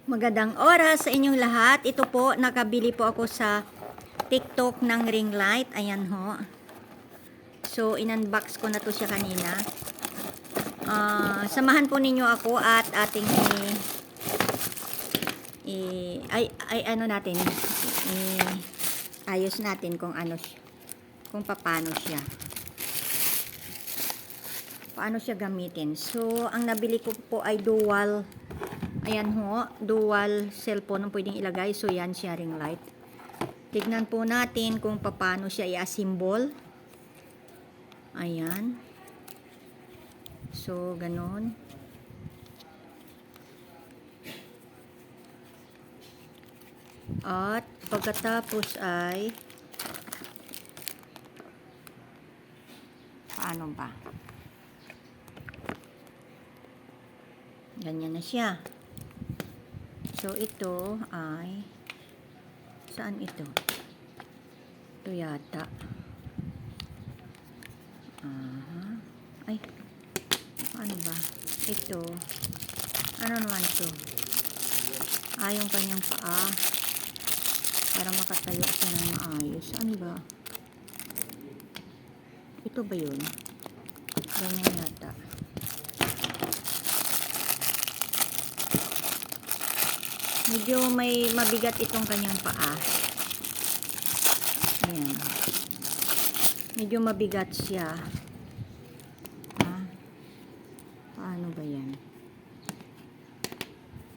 Magandang oras sa inyong lahat. Ito po, nakabili po ako sa TikTok ng ring light. Ayan ho. So, in-unbox ko na to siya kanina. Samahan po ninyo ako at ating ano natin, ayos natin kung ano siya, kung paano siya. Paano siya gamitin. So, ang nabili ko po ay dual. Ayan ho, dual cellphone ang pwedeng ilagay. So, yan siya ring light. Tignan po natin kung paano siya i-assemble. Ayan. So, ganon. At pagkatapos ay paano ba? Ganyan na siya. So, ito ay saan ito? Ito yata. Ay, paano ba? Ito. Ano naman ito? Yung kanyang paa. Para makatayo siya ng maayos. Ano ba? Ito ba yun? Ganyan yata. Medyo may mabigat itong kanyang paa. Ayan. Medyo mabigat siya. Paano ba yan?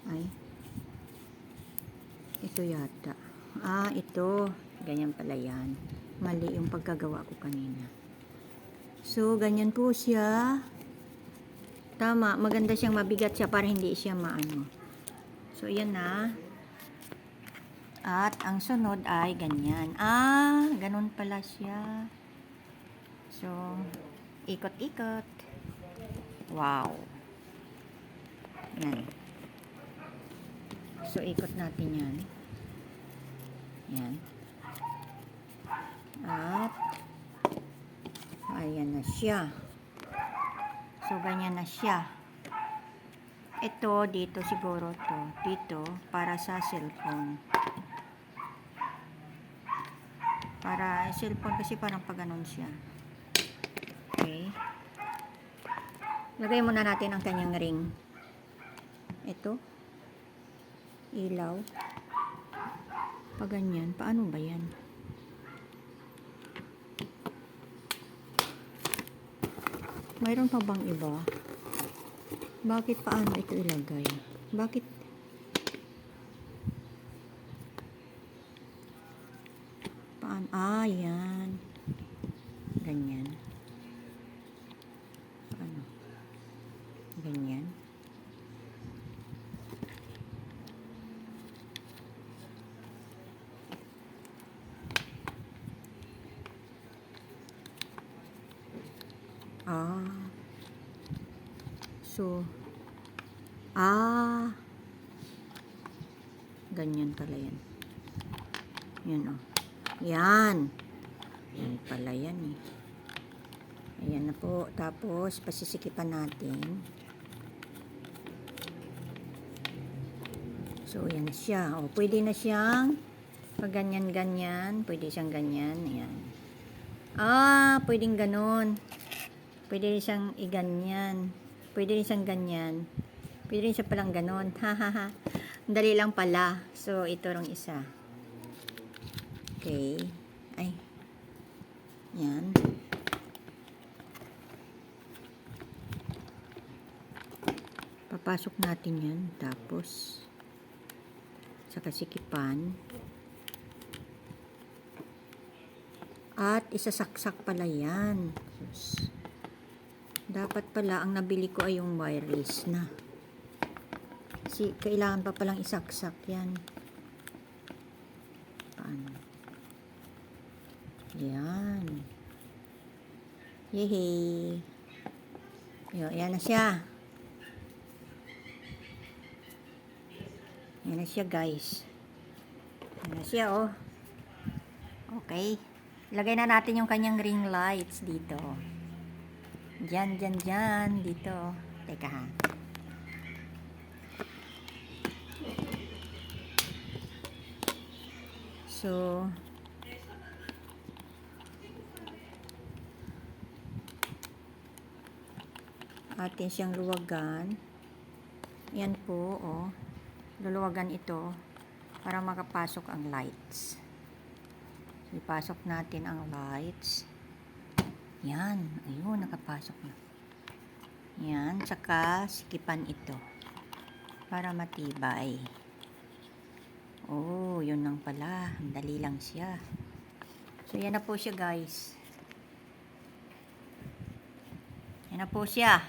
Ay. Ito yata. Ito. Ganyan pala yan. Mali yung pagkagawa ko kanina. So, ganyan po siya. Tama. Maganda siyang mabigat siya para hindi siya maano. So, yan na. At, ang sunod ay ganyan. Ganun pala siya. So, ikot-ikot. Wow. Yan. So, ikot natin yan. Yan. At, ayan na siya. So, ganyan na siya. Ito, dito siguro to. Dito, para sa cellphone. Para cellphone kasi parang pag ganun siya. Okay. Lagay muna natin ang kanyang ring. Ito. Ilaw. Pag ganyan, paano ba yan? Mayroon pa bang iba? Bakit paano ito ilagay? Bakit? Paano? Yan. Ganyan. Paano? Ganyan. So, ganyan pala yan. Yan Yan. Yan pala yan eh. Ayan na po. Tapos, pasisikipan natin. So, yan na siya. Pwede na siyang pag ganyan-ganyan. Pwede siyang ganyan. Ayan. Pwedeng ganon. Pwede rin siyang iganyan. Pwede rin siyang ganyan. Pwede rin siya palang ganon. Hahaha. Dali lang pala. So, ito rong isa. Okay. Ay. Yan. Papasok natin yan. Tapos, sa kasikipan. At isasaksak pala yan. Dapat pala, ang nabili ko ay yung wireless na. Kasi kailangan pa palang isaksak yan. Paano? Yan. Yehey. Yan na siya. Yan na siya, guys. Yan na siya, Okay. Lagay na natin yung kanyang ring lights dito. Diyan, dito. Teka ha. So, atin siyang luwagan. Yan po, oh. Luluwagan ito para makapasok ang lights. So, ipasok natin ang lights. Yan. Ayun, nakapasok na. Yan. Tsaka, sikipan ito. Para matibay. Oh, yun lang pala. Dali lang siya. So, yan na po siya, guys. Yan na po siya.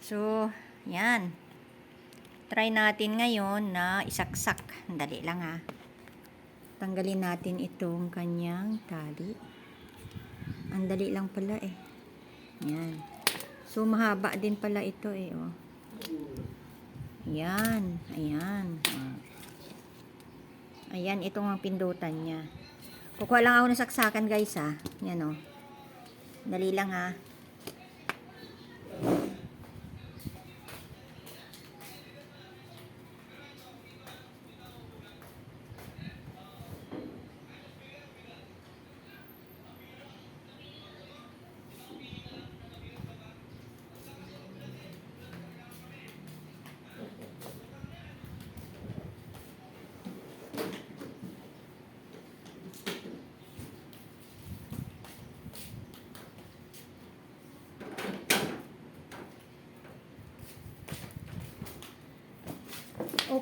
So, yan. Try natin ngayon na isaksak. Dali lang ha. Tanggalin natin itong kanyang tali. Ang dali lang pala eh. Yan. So, mahaba din pala ito eh. Oh. Yan. Ayan. Ayan, itong ang pindutan niya. Kukuha lang ako ng saksakan guys ha. Yan o. Dali lang ha.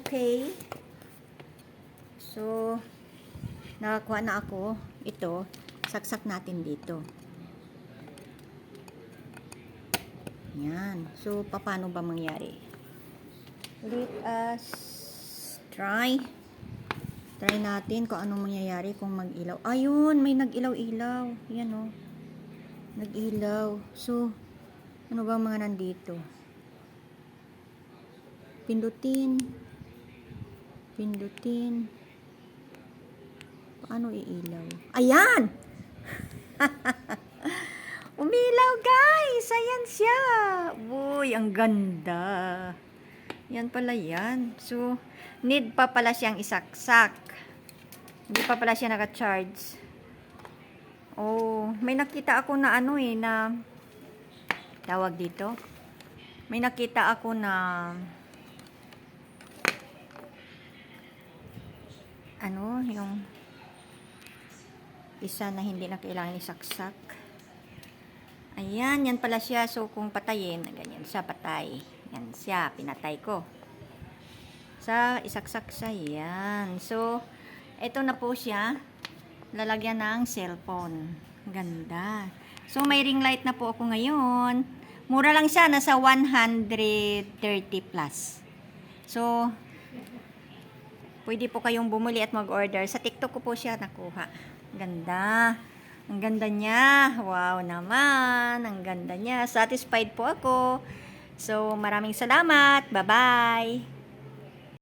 Okay. So, nakakuha na ako. Ito, saksak natin dito. Yan. So, paano ba mangyari? Let us try. Try natin kung anong mangyayari kung mag-ilaw. Ayun, may nag-ilaw-ilaw. Yan o. Nag-ilaw. So, ano ba mga nandito? Pindutin. Pindutin. Paano iilaw? Ayan! Umilaw guys! Ayan siya! Uy, ang ganda! Yan pala yan. So, need pa pala siyang isaksak. Hindi pa pala siya naka-charge. Oh, may nakita ako na ano eh, na tawag dito. May nakita ako na ano, yung isa na hindi na kailangan isaksak. Ayan, yan pala siya. So, kung patayin, ganyan siya, patay. Yan siya, pinatay ko. Sa isaksak siya, yan. So, ito na po siya. Lalagyan ng cellphone. Ganda. So, may ring light na po ako ngayon. Mura lang siya, nasa 130 plus. So, pwede po kayong bumili at mag-order. Sa TikTok ko po siya nakuha. Ganda. Ang ganda niya. Wow naman. Ang ganda niya. Satisfied po ako. So, maraming salamat. Bye-bye.